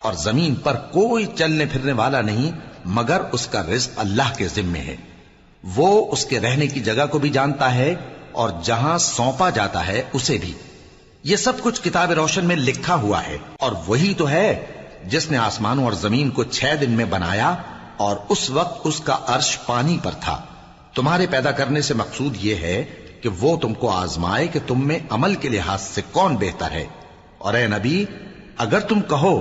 اور زمین پر کوئی چلنے پھرنے والا نہیں مگر اس کا رزق اللہ کے ذمے ہے۔ وہ اس کے رہنے کی جگہ کو بھی جانتا ہے اور جہاں سونپا جاتا ہے اسے بھی۔ یہ سب کچھ کتاب روشن میں لکھا ہوا ہے، اور وہی تو ہے جس نے آسمانوں اور زمین کو 6 دن میں بنایا، اور اس وقت اس کا عرش پانی پر تھا۔ تمہارے پیدا کرنے سے مقصود یہ ہے کہ وہ تم کو آزمائے کہ تم میں عمل کے لحاظ سے کون بہتر ہے۔ اور اے نبی، اگر تم کہو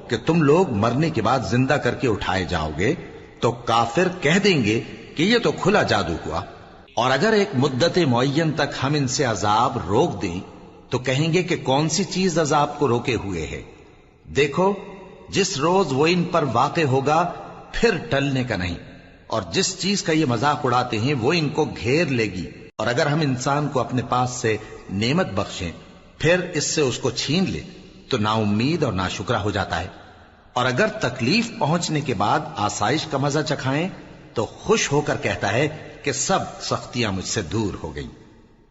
کہ تم لوگ مرنے کے بعد زندہ کر کے اٹھائے جاؤ گے تو کافر کہہ دیں گے کہ یہ تو کھلا جادو ہوا، اور اگر ایک مدت معین تک ہم ان سے عذاب روک دیں تو کہیں گے کہ کون سی چیز عذاب کو روکے ہوئے ہے۔ دیکھو، جس روز وہ ان پر واقع ہوگا پھر ٹلنے کا نہیں، اور جس چیز کا یہ مذاق اڑاتے ہیں وہ ان کو گھیر لے گی۔ اور اگر ہم انسان کو اپنے پاس سے نعمت بخشیں پھر اس سے اس کو چھین لے تو نا امید اور ناشکرا ہو جاتا ہے، اور اگر تکلیف پہنچنے کے بعد آسائش کا مزہ چکھائیں تو خوش ہو کر کہتا ہے کہ سب سختیاں مجھ سے دور ہو گئیں۔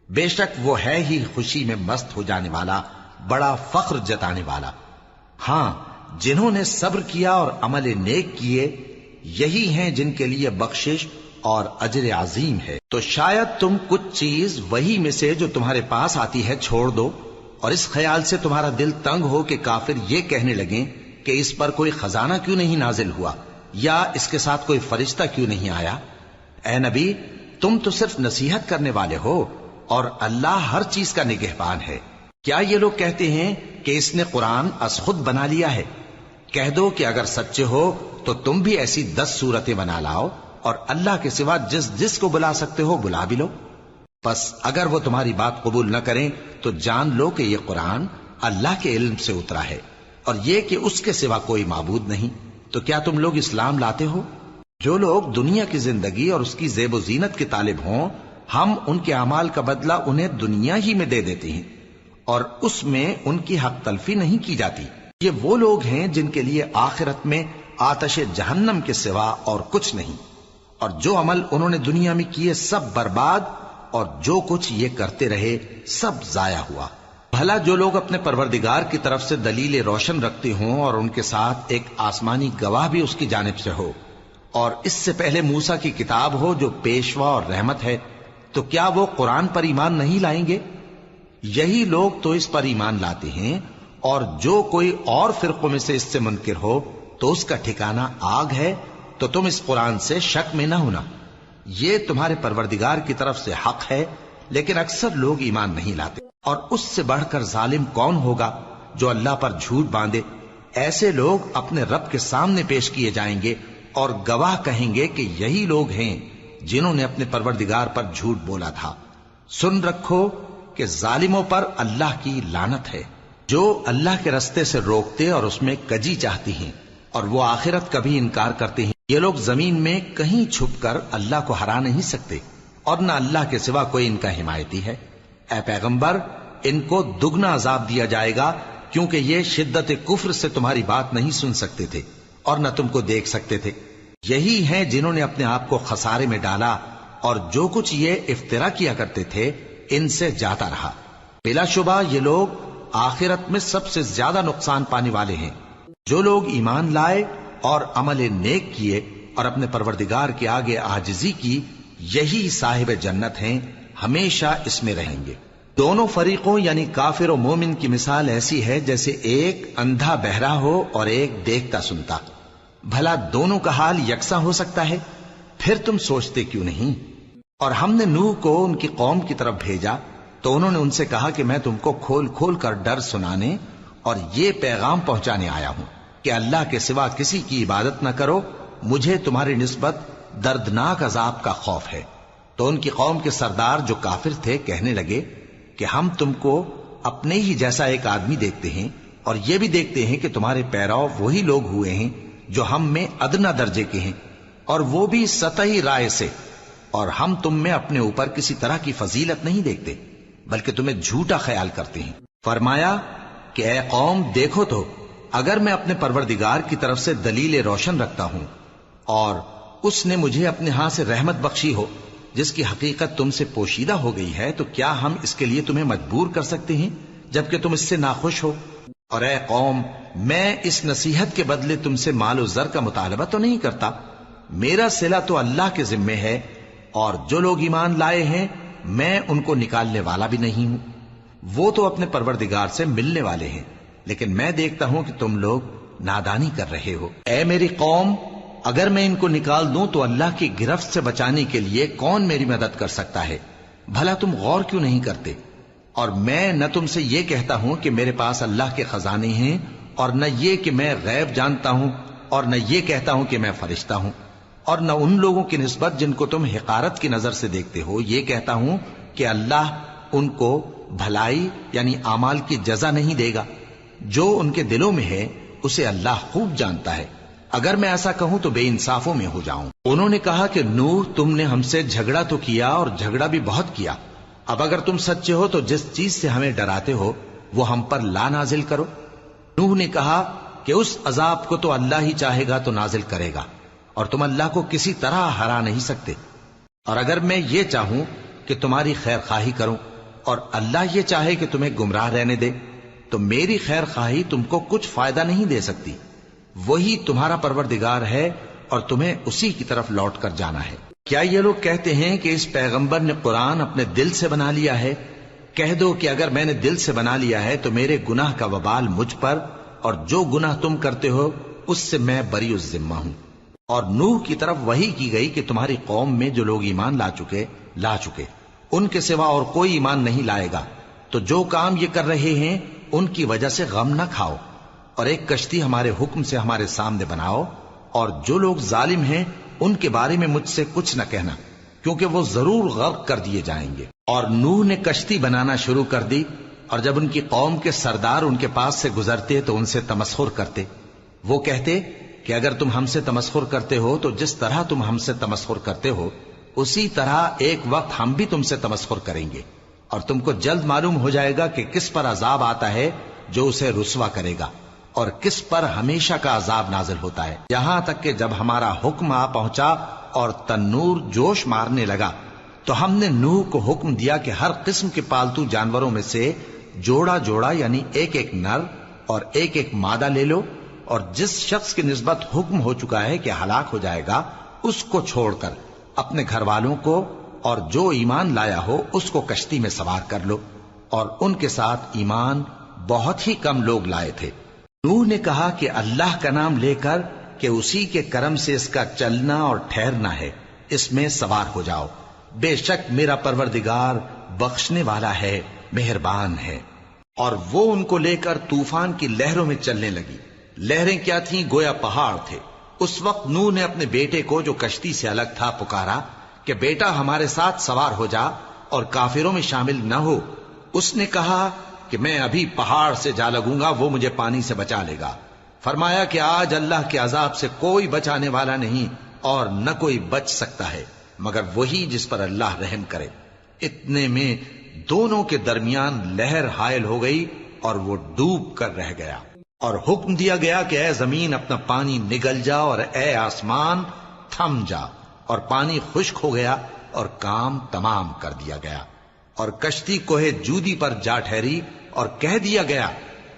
بے شک وہ ہے ہی خوشی میں مست ہو جانے والا، بڑا فخر جتانے والا۔ ہاں، جنہوں نے صبر کیا اور عمل نیک کیے، یہی ہیں جن کے لیے بخشش اور اجر عظیم ہے۔ تو شاید تم کچھ چیز وہی میں سے جو تمہارے پاس آتی ہے چھوڑ دو، اور اس خیال سے تمہارا دل تنگ ہو کہ کافر یہ کہنے لگیں کہ اس پر کوئی خزانہ کیوں نہیں نازل ہوا، یا اس کے ساتھ کوئی فرشتہ کیوں نہیں آیا۔ اے نبی، تم تو صرف نصیحت کرنے والے ہو، اور اللہ ہر چیز کا نگہبان ہے۔ کیا یہ لوگ کہتے ہیں کہ اس نے قرآن از خود بنا لیا ہے؟ کہہ دو کہ اگر سچے ہو تو تم بھی ایسی 10 صورتیں بنا لاؤ، اور اللہ کے سوا جس جس کو بلا سکتے ہو بلا بھی لو۔ پس اگر وہ تمہاری بات قبول نہ کریں تو جان لو کہ یہ قرآن اللہ کے علم سے اترا ہے، اور یہ کہ اس کے سوا کوئی معبود نہیں۔ تو کیا تم لوگ اسلام لاتے ہو؟ جو لوگ دنیا کی زندگی اور اس کی زیب و زینت کے طالب ہوں، ہم ان کے اعمال کا بدلہ انہیں دنیا ہی میں دے دیتے ہیں، اور اس میں ان کی حق تلفی نہیں کی جاتی۔ یہ وہ لوگ ہیں جن کے لیے آخرت میں آتش جہنم کے سوا اور کچھ نہیں، اور جو عمل انہوں نے دنیا میں کیے سب برباد، اور جو کچھ یہ کرتے رہے سب ضائع ہوا۔ بھلا جو لوگ اپنے پروردگار کی طرف سے دلیل روشن رکھتے ہوں اور ان کے ساتھ ایک آسمانی گواہ بھی اس کی جانب سے ہو، اور اس سے پہلے موسیٰ کی کتاب ہو جو پیشوا اور رحمت ہے، تو کیا وہ قرآن پر ایمان نہیں لائیں گے؟ یہی لوگ تو اس پر ایمان لاتے ہیں، اور جو کوئی اور فرقوں میں سے اس سے منکر ہو تو اس کا ٹھکانہ آگ ہے۔ تو تم اس قرآن سے شک میں نہ ہونا، یہ تمہارے پروردگار کی طرف سے حق ہے، لیکن اکثر لوگ ایمان نہیں لاتے۔ اور اس سے بڑھ کر ظالم کون ہوگا جو اللہ پر جھوٹ باندھے؟ ایسے لوگ اپنے رب کے سامنے پیش کیے جائیں گے اور گواہ کہیں گے کہ یہی لوگ ہیں جنہوں نے اپنے پروردگار پر جھوٹ بولا تھا۔ سن رکھو کہ ظالموں پر اللہ کی لعنت ہے، جو اللہ کے رستے سے روکتے اور اس میں کجی چاہتی ہیں، اور وہ آخرت کا بھی انکار کرتے ہیں۔ یہ لوگ زمین میں کہیں چھپ کر اللہ کو ہرا نہیں سکتے، اور نہ اللہ کے سوا کوئی ان کا حمایتی ہے۔ اے پیغمبر، ان کو دگنا عذاب دیا جائے گا، کیونکہ یہ شدت کفر سے تمہاری بات نہیں سن سکتے تھے اور نہ تم کو دیکھ سکتے تھے۔ یہی ہیں جنہوں نے اپنے آپ کو خسارے میں ڈالا، اور جو کچھ یہ افترا کیا کرتے تھے ان سے جاتا رہا۔ بلا شبہ یہ لوگ آخرت میں سب سے زیادہ نقصان پانے والے ہیں۔ جو لوگ ایمان لائے اور عمل نیک کیے اور اپنے پروردگار کے آگے عاجزی کی، یہی صاحب جنت ہیں، ہمیشہ اس میں رہیں گے۔ دونوں فریقوں یعنی کافر و مومن کی مثال ایسی ہے جیسے ایک اندھا بہرا ہو اور ایک دیکھتا سنتا۔ بھلا دونوں کا حال یکساں ہو سکتا ہے؟ پھر تم سوچتے کیوں نہیں؟ اور ہم نے نوح کو ان کی قوم کی طرف بھیجا تو انہوں نے ان سے کہا کہ میں تم کو کھول کھول کر ڈر سنانے اور یہ پیغام پہنچانے آیا ہوں کہ اللہ کے سوا کسی کی عبادت نہ کرو، مجھے تمہاری نسبت دردناک عذاب کا خوف ہے۔ تو ان کی قوم کے سردار جو کافر تھے کہنے لگے کہ ہم تم کو اپنے ہی جیسا ایک آدمی دیکھتے ہیں، اور یہ بھی دیکھتے ہیں کہ تمہارے پیرو وہی لوگ ہوئے ہیں جو ہم میں ادنا درجے کے ہیں، اور وہ بھی سطحی رائے سے، اور ہم تم میں اپنے اوپر کسی طرح کی فضیلت نہیں دیکھتے بلکہ تمہیں جھوٹا خیال کرتے ہیں۔ فرمایا کہ اے قوم، دیکھو تو اگر میں اپنے پروردگار کی طرف سے دلیل روشن رکھتا ہوں اور اس نے مجھے اپنے ہاں سے رحمت بخشی ہو جس کی حقیقت تم سے پوشیدہ ہو گئی ہے، تو کیا ہم اس کے لیے تمہیں مجبور کر سکتے ہیں جبکہ تم اس سے ناخوش ہو؟ اور اے قوم، میں اس نصیحت کے بدلے تم سے مال و زر کا مطالبہ تو نہیں کرتا، میرا صلہ تو اللہ کے ذمے ہے، اور جو لوگ ایمان لائے ہیں میں ان کو نکالنے والا بھی نہیں ہوں، وہ تو اپنے پروردگار سے ملنے والے ہیں، لیکن میں دیکھتا ہوں کہ تم لوگ نادانی کر رہے ہو۔ اے میری قوم، اگر میں ان کو نکال دوں تو اللہ کی گرفت سے بچانے کے لیے کون میری مدد کر سکتا ہے؟ بھلا تم غور کیوں نہیں کرتے؟ اور میں نہ تم سے یہ کہتا ہوں کہ میرے پاس اللہ کے خزانے ہیں، اور نہ یہ کہ میں غیب جانتا ہوں، اور نہ یہ کہتا ہوں کہ میں فرشتہ ہوں، اور نہ ان لوگوں کی نسبت جن کو تم حقارت کی نظر سے دیکھتے ہو یہ کہتا ہوں کہ اللہ ان کو بھلائی یعنی اعمال کی جزا نہیں دے گا۔ جو ان کے دلوں میں ہے اسے اللہ خوب جانتا ہے، اگر میں ایسا کہوں تو بے انصافوں میں ہو جاؤں۔ انہوں نے کہا کہ نوح، تم نے ہم سے جھگڑا تو کیا اور جھگڑا بھی بہت کیا، اب اگر تم سچے ہو تو جس چیز سے ہمیں ڈراتے ہو وہ ہم پر لا نازل کرو۔ نوح نے کہا کہ اس عذاب کو تو اللہ ہی چاہے گا تو نازل کرے گا، اور تم اللہ کو کسی طرح ہرا نہیں سکتے، اور اگر میں یہ چاہوں کہ تمہاری خیر خواہی کروں اور اللہ یہ چاہے کہ تمہیں گمراہ رہنے دے تو میری خیر خواہی تم کو کچھ فائدہ نہیں دے سکتی، وہی تمہارا پروردگار ہے اور تمہیں اسی کی طرف لوٹ کر جانا ہے۔ کیا یہ لوگ کہتے ہیں کہ اس پیغمبر نے قرآن اپنے دل سے بنا لیا ہے؟ کہہ دو کہ اگر میں نے دل سے بنا لیا ہے تو میرے گناہ کا وبال مجھ پر، اور جو گناہ تم کرتے ہو اس سے میں بری الذمہ ہوں۔ اور نوح کی طرف وحی کی گئی کہ تمہاری قوم میں جو لوگ ایمان لا چکے ان کے سوا اور کوئی ایمان نہیں لائے گا، تو جو کام یہ کر رہے ہیں ان کی وجہ سے غم نہ کھاؤ، اور ایک کشتی ہمارے حکم سے ہمارے سامنے بناؤ، اور جو لوگ ظالم ہیں ان کے بارے میں مجھ سے کچھ نہ کہنا، کیونکہ وہ ضرور غرق کر دیے جائیں گے۔ اور نوح نے کشتی بنانا شروع کر دی، اور جب ان کی قوم کے سردار ان کے پاس سے گزرتے تو ان سے تمسخر کرتے۔ وہ کہتے کہ اگر تم ہم سے تمسخر کرتے ہو تو جس طرح تم ہم سے تمسخر کرتے ہو اسی طرح ایک وقت ہم بھی تم سے تمسخر کریں گے، اور تم کو جلد معلوم ہو جائے گا کہ کس پر عذاب آتا ہے جو اسے رسوا کرے گا، اور کس پر ہمیشہ کا عذاب نازل ہوتا ہے، یہاں تک کہ جب ہمارا حکم آ پہنچا اور تنور جوش مارنے لگا تو ہم نے نوح کو حکم دیا کہ ہر قسم کے پالتو جانوروں میں سے جوڑا جوڑا یعنی ایک ایک نر اور ایک ایک مادہ لے لو، اور جس شخص کی نسبت حکم ہو چکا ہے کہ ہلاک ہو جائے گا اس کو چھوڑ کر اپنے گھر والوں کو اور جو ایمان لایا ہو اس کو کشتی میں سوار کر لو، اور ان کے ساتھ ایمان بہت ہی کم لوگ لائے تھے۔ نوح نے کہا کہ اللہ کا نام لے کر کہ اسی کے کرم سے اس کا چلنا اور ٹھہرنا ہے، اس میں سوار ہو جاؤ، بے شک میرا پروردگار بخشنے والا ہے، مہربان ہے۔ اور وہ ان کو لے کر طوفان کی لہروں میں چلنے لگی۔ لہریں کیا تھیں؟ گویا پہاڑ تھے۔ اس وقت نوح نے اپنے بیٹے کو جو کشتی سے الگ تھا پکارا کہ بیٹا ہمارے ساتھ سوار ہو جا اور کافروں میں شامل نہ ہو۔ اس نے کہا کہ میں ابھی پہاڑ سے جا لگوں گا، وہ مجھے پانی سے بچا لے گا۔ فرمایا کہ آج اللہ کے عذاب سے کوئی بچانے والا نہیں اور نہ کوئی بچ سکتا ہے مگر وہی جس پر اللہ رحم کرے۔ اتنے میں دونوں کے درمیان لہر حائل ہو گئی اور وہ ڈوب کر رہ گیا، اور حکم دیا گیا کہ اے زمین اپنا پانی نگل جا اور اے آسمان تھم جا، اور پانی خشک ہو گیا اور کام تمام کر دیا گیا، اور کشتی کوہ جودی پر جا ٹھہری، اور کہہ دیا گیا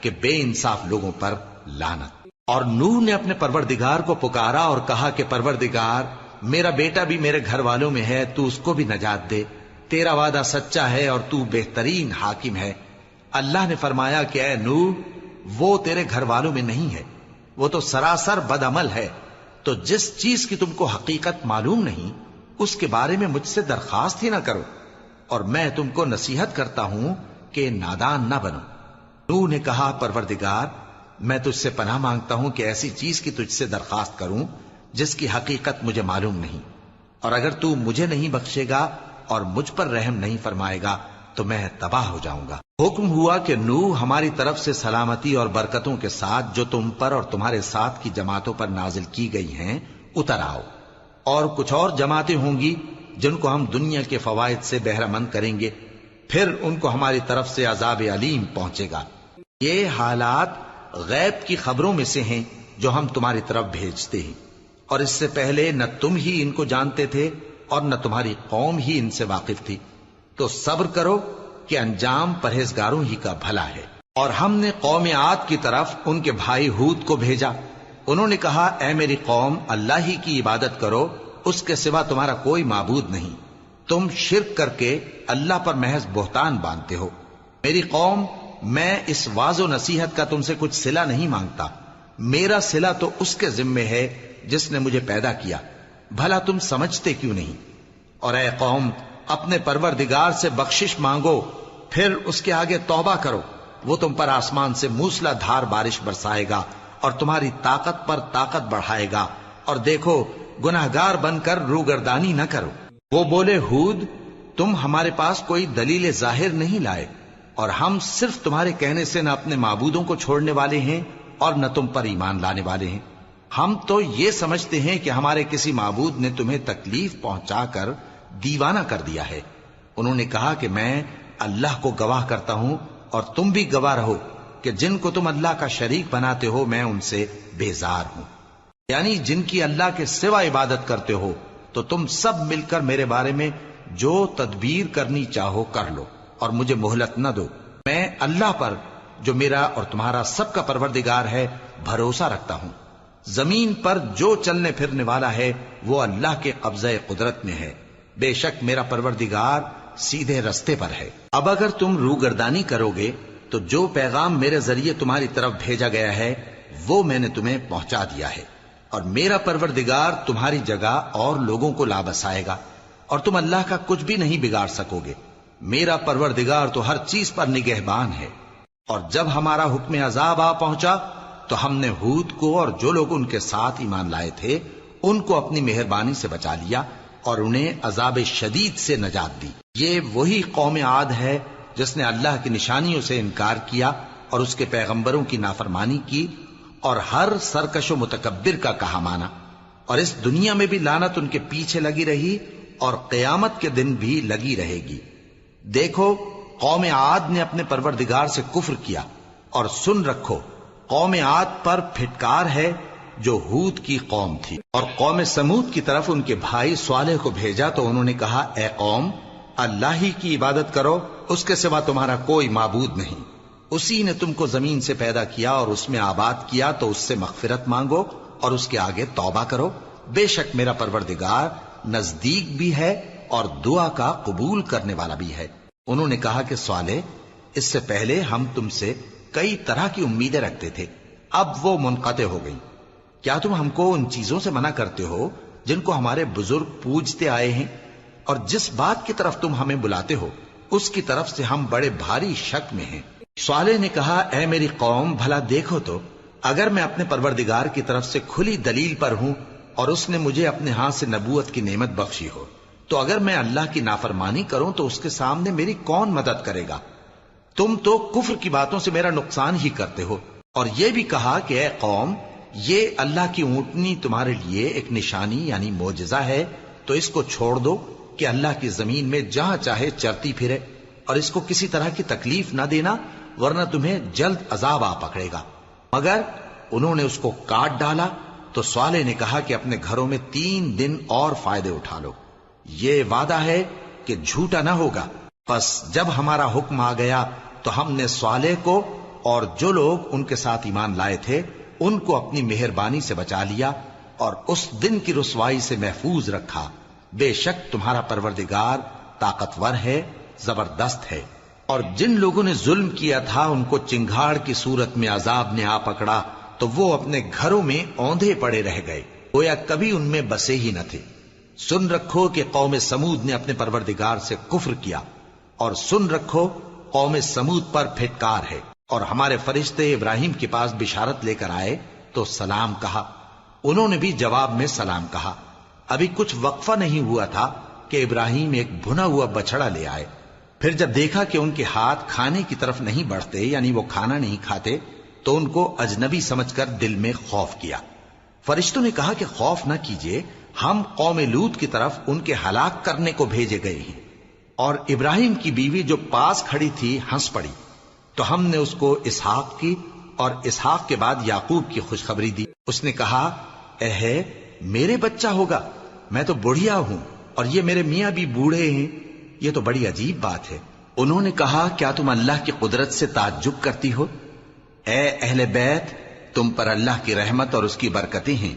کہ بے انصاف لوگوں پر لعنت۔ اور نوح نے اپنے پروردگار کو پکارا اور کہا کہ پروردگار، میرا بیٹا بھی میرے گھر والوں میں ہے، تو اس کو بھی نجات دے، تیرا وعدہ سچا ہے اور تو بہترین حاکم ہے۔ اللہ نے فرمایا کہ اے نوح، وہ تیرے گھر والوں میں نہیں ہے، وہ تو سراسر بد عمل ہے، تو جس چیز کی تم کو حقیقت معلوم نہیں اس کے بارے میں مجھ سے درخواست ہی نہ کرو، اور میں تم کو نصیحت کرتا ہوں کہ نادان نہ بنو۔ نوح نے کہا پروردگار، میں تجھ سے پناہ مانگتا ہوں کہ ایسی چیز کی تجھ سے درخواست کروں جس کی حقیقت مجھے معلوم نہیں، اور اگر تو مجھے نہیں بخشے گا اور مجھ پر رحم نہیں فرمائے گا تو میں تباہ ہو جاؤں گا۔ حکم ہوا کہ نوح ہماری طرف سے سلامتی اور برکتوں کے ساتھ جو تم پر اور تمہارے ساتھ کی جماعتوں پر نازل کی گئی ہیں اتر آؤ، اور کچھ اور جماعتیں ہوں گی جن کو ہم دنیا کے فوائد سے بہرہ مند کریں گے، پھر ان کو ہماری طرف سے عذاب علیم پہنچے گا۔ یہ حالات غیب کی خبروں میں سے ہیں جو ہم تمہاری طرف بھیجتے ہیں، اور اس سے پہلے نہ تم ہی ان کو جانتے تھے اور نہ تمہاری قوم ہی ان سے واقف تھی، تو صبر کرو کہ انجام پرہیزگاروں ہی کا بھلا ہے۔ اور ہم نے قوم عاد کی طرف ان کے بھائی ہود کو بھیجا. انہوں نے کہا اے میری قوم اللہ ہی کی عبادت کرو، اس کے سوا تمہارا کوئی معبود نہیں. تم شرک کر کے اللہ پر محض بہتان باندھتے ہو. میری قوم میں اس واعظ و نصیحت کا تم سے کچھ صلہ نہیں مانگتا. میرا صلہ تو اس کے ذمے ہے جس نے مجھے پیدا کیا. بھلا تم سمجھتے کیوں نہیں؟ اور اے قوم اپنے پروردگار سے بخشش مانگو، پھر اس کے آگے توبہ کرو. وہ تم پر آسمان سے موسلا دھار بارش برسائے گا اور تمہاری طاقت پر طاقت بڑھائے گا. اور دیکھو گناہگار بن کر روگردانی نہ کرو. وہ بولے ہود تم ہمارے پاس کوئی دلیل ظاہر نہیں لائے، اور ہم صرف تمہارے کہنے سے نہ اپنے معبودوں کو چھوڑنے والے ہیں اور نہ تم پر ایمان لانے والے ہیں. ہم تو یہ سمجھتے ہیں کہ ہمارے کسی معبود نے تمہیں تکلیف پہنچا کر دیوانہ کر دیا ہے. انہوں نے کہا کہ میں اللہ کو گواہ کرتا ہوں اور تم بھی گواہ رہو کہ جن کو تم اللہ کا شریک بناتے ہو میں ان سے بیزار ہوں. یعنی جن کی اللہ کے سوا عبادت کرتے ہو تو تم سب مل کر میرے بارے میں جو تدبیر کرنی چاہو کر لو اور مجھے مہلت نہ دو. میں اللہ پر جو میرا اور تمہارا سب کا پروردگار ہے بھروسہ رکھتا ہوں. زمین پر جو چلنے پھرنے والا ہے وہ اللہ کے قبضہ قدرت میں ہے. بے شک میرا پروردگار سیدھے رستے پر ہے. اب اگر تم روگردانی کرو گے تو جو پیغام میرے ذریعے تمہاری طرف بھیجا گیا ہے وہ میں نے تمہیں پہنچا دیا ہے، اور میرا پروردگار تمہاری جگہ اور لوگوں کو لا بسائے گا، اور تم اللہ کا کچھ بھی نہیں بگاڑ سکو گے. میرا پروردگار تو ہر چیز پر نگہبان ہے. اور جب ہمارا حکم عذاب آ پہنچا تو ہم نے ہود کو اور جو لوگ ان کے ساتھ ایمان لائے تھے ان کو اپنی مہربانی سے بچا لیا اور انہیں عذاب شدید سے نجات دی. یہ وہی قوم عاد ہے جس نے اللہ کی نشانیوں سے انکار کیا اور اس کے پیغمبروں کی نافرمانی کی اور ہر سرکش و متکبر کا کہا مانا. اور اس دنیا میں بھی لعنت ان کے پیچھے لگی رہی اور قیامت کے دن بھی لگی رہے گی. دیکھو قوم عاد نے اپنے پروردگار سے کفر کیا، اور سن رکھو قوم عاد پر پھٹکار ہے جو ہود کی قوم تھی. اور قوم سمود کی طرف ان کے بھائی صالح کو بھیجا تو انہوں نے کہا اے قوم اللہ ہی کی عبادت کرو، اس کے سوا تمہارا کوئی معبود نہیں. اسی نے تم کو زمین سے پیدا کیا اور اس میں آباد کیا، تو اس سے مغفرت مانگو اور اس کے آگے توبہ کرو. بے شک میرا پروردگار نزدیک بھی ہے اور دعا کا قبول کرنے والا بھی ہے. انہوں نے کہا کہ صالح اس سے پہلے ہم تم سے کئی طرح کی امیدیں رکھتے تھے، اب وہ منقطع ہو گئی. کیا تم ہم کو ان چیزوں سے منع کرتے ہو جن کو ہمارے بزرگ پوجتے آئے ہیں؟ اور جس بات کی طرف تم ہمیں بلاتے ہو اس کی طرف سے ہم بڑے بھاری شک میں ہیں. صالح نے کہا اے میری قوم بھلا دیکھو تو اگر میں اپنے پروردگار کی طرف سے کھلی دلیل پر ہوں اور اس نے مجھے اپنے ہاتھ سے نبوت کی نعمت بخشی ہو، تو اگر میں اللہ کی نافرمانی کروں تو اس کے سامنے میری کون مدد کرے گا؟ تم تو کفر کی باتوں سے میرا نقصان ہی کرتے ہو. اور یہ بھی کہا کہ اے قوم یہ اللہ کی اونٹنی تمہارے لیے ایک نشانی یعنی معجزہ ہے، تو اس کو چھوڑ دو کہ اللہ کی زمین میں جہاں چاہے چرتی پھرے، اور اس کو کسی طرح کی تکلیف نہ دینا ورنہ تمہیں جلد عذاب آ پکڑے گا. مگر انہوں نے اس کو کاٹ ڈالا. تو صالح نے کہا کہ اپنے گھروں میں 3 دن اور فائدے اٹھا لو، یہ وعدہ ہے کہ جھوٹا نہ ہوگا. پس جب ہمارا حکم آ گیا تو ہم نے صالح کو اور جو لوگ ان کے ساتھ ایمان لائے تھے ان کو اپنی مہربانی سے بچا لیا اور اس دن کی رسوائی سے محفوظ رکھا. بے شک تمہارا پروردگار طاقتور ہے، زبردست ہے. اور جن لوگوں نے ظلم کیا تھا ان کو چنگھاڑ کی صورت میں عذاب نے آ پکڑا تو وہ اپنے گھروں میں اوندھے پڑے رہ گئے، گویا کبھی ان میں بسے ہی نہ تھے. سن رکھو کہ قوم سمود نے اپنے پروردگار سے کفر کیا، اور سن رکھو قوم سمود پر پھٹکار ہے. اور ہمارے فرشتے ابراہیم کے پاس بشارت لے کر آئے تو سلام کہا. انہوں نے بھی جواب میں سلام کہا. ابھی کچھ وقفہ نہیں ہوا تھا کہ ابراہیم ایک بھنا ہوا بچڑا لے آئے. پھر جب دیکھا کہ ان کے ہاتھ کھانے کی طرف نہیں بڑھتے یعنی وہ کھانا نہیں کھاتے تو ان کو اجنبی سمجھ کر دل میں خوف کیا. فرشتوں نے کہا کہ خوف نہ کیجیے، ہم قوم لوط کی طرف ان کے ہلاک کرنے کو بھیجے گئے ہیں. اور ابراہیم کی بیوی جو پاس کھڑی تھی ہنس پڑی تو ہم نے اس کو اسحاق کی اور اسحاق کے بعد یعقوب کی خوشخبری دی. اس نے کہا اے میرے بچہ ہوگا، میں تو بڑھیا ہوں اور یہ میرے میاں بھی بوڑھے ہیں، یہ تو بڑی عجیب بات ہے. انہوں نے کہا کیا تم اللہ کی قدرت سے تعجب کرتی ہو؟ اے اہل بیت، تم پر اللہ کی رحمت اور اس کی برکتیں ہیں،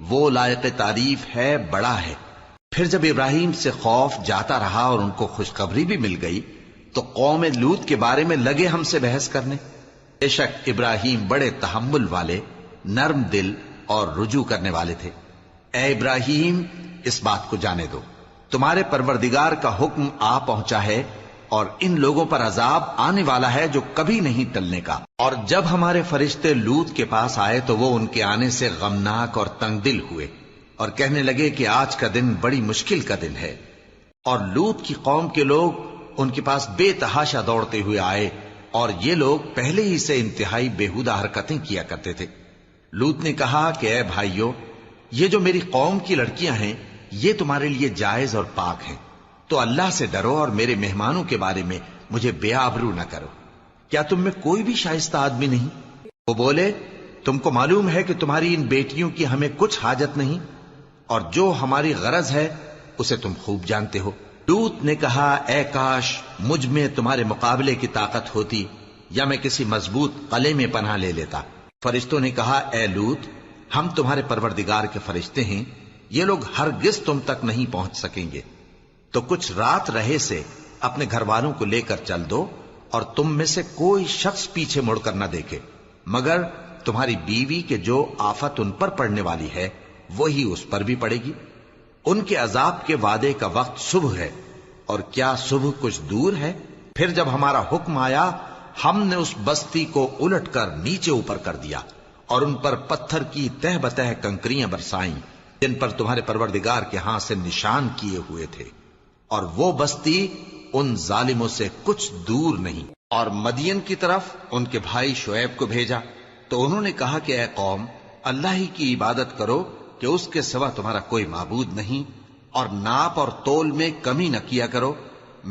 وہ لائق تعریف ہے، بڑا ہے۔ پھر جب ابراہیم سے خوف جاتا رہا اور ان کو خوشخبری بھی مل گئی تو قوم لوط کے بارے میں لگے ہم سے بحث کرنے۔ بے شک ابراہیم بڑے تحمل والے، نرم دل اور رجوع کرنے والے تھے۔ اے ابراہیم، اس بات کو جانے دو، تمہارے پروردگار کا حکم آ پہنچا ہے اور ان لوگوں پر عذاب آنے والا ہے جو کبھی نہیں ٹلنے کا۔ اور جب ہمارے فرشتے لوط کے پاس آئے تو وہ ان کے آنے سے غمناک اور تنگ دل ہوئے اور کہنے لگے کہ آج کا دن بڑی مشکل کا دن ہے۔ اور لوط کی قوم کے لوگ ان کے پاس بے تحاشا دوڑتے ہوئے آئے اور یہ لوگ پہلے ہی سے انتہائی بےہودہ حرکتیں کیا کرتے تھے۔ لوط نے کہا کہ اے بھائیو، یہ جو میری قوم کی لڑکیاں ہیں یہ تمہارے لیے جائز اور پاک ہیں، تو اللہ سے ڈرو اور میرے مہمانوں کے بارے میں مجھے بے آبرو نہ کرو۔ کیا تم میں کوئی بھی شائستہ آدمی نہیں؟ وہ بولے تم کو معلوم ہے کہ تمہاری ان بیٹیوں کی ہمیں کچھ حاجت نہیں، اور جو ہماری غرض ہے اسے تم خوب جانتے ہو۔ لوط نے کہا اے کاش مجھ میں تمہارے مقابلے کی طاقت ہوتی یا میں کسی مضبوط قلعے میں پناہ لے لیتا۔ فرشتوں نے کہا اے لوط، ہم تمہارے پروردگار کے فرشتے ہیں، یہ لوگ ہرگز تم تک نہیں پہنچ سکیں گے، تو کچھ رات رہے سے اپنے گھر والوں کو لے کر چل دو اور تم میں سے کوئی شخص پیچھے مڑ کر نہ دیکھے مگر تمہاری بیوی کے جو آفت ان پر پڑنے والی ہے وہی اس پر بھی پڑے گی۔ ان کے عذاب کے وعدے کا وقت صبح ہے، اور کیا صبح کچھ دور ہے؟ پھر جب ہمارا حکم آیا ہم نے اس بستی کو الٹ کر نیچے اوپر کر دیا اور ان پر پتھر کی تہ بتہ کنکریاں برسائیں جن پر تمہارے پروردگار کے ہاں سے نشان کیے ہوئے تھے، اور وہ بستی ان ظالموں سے کچھ دور نہیں۔ اور مدین کی طرف ان کے بھائی شعیب کو بھیجا تو انہوں نے کہا کہ اے قوم، اللہ ہی کی عبادت کرو کہ اس کے سوا تمہارا کوئی معبود نہیں، اور ناپ اور تول میں کمی نہ کیا کرو،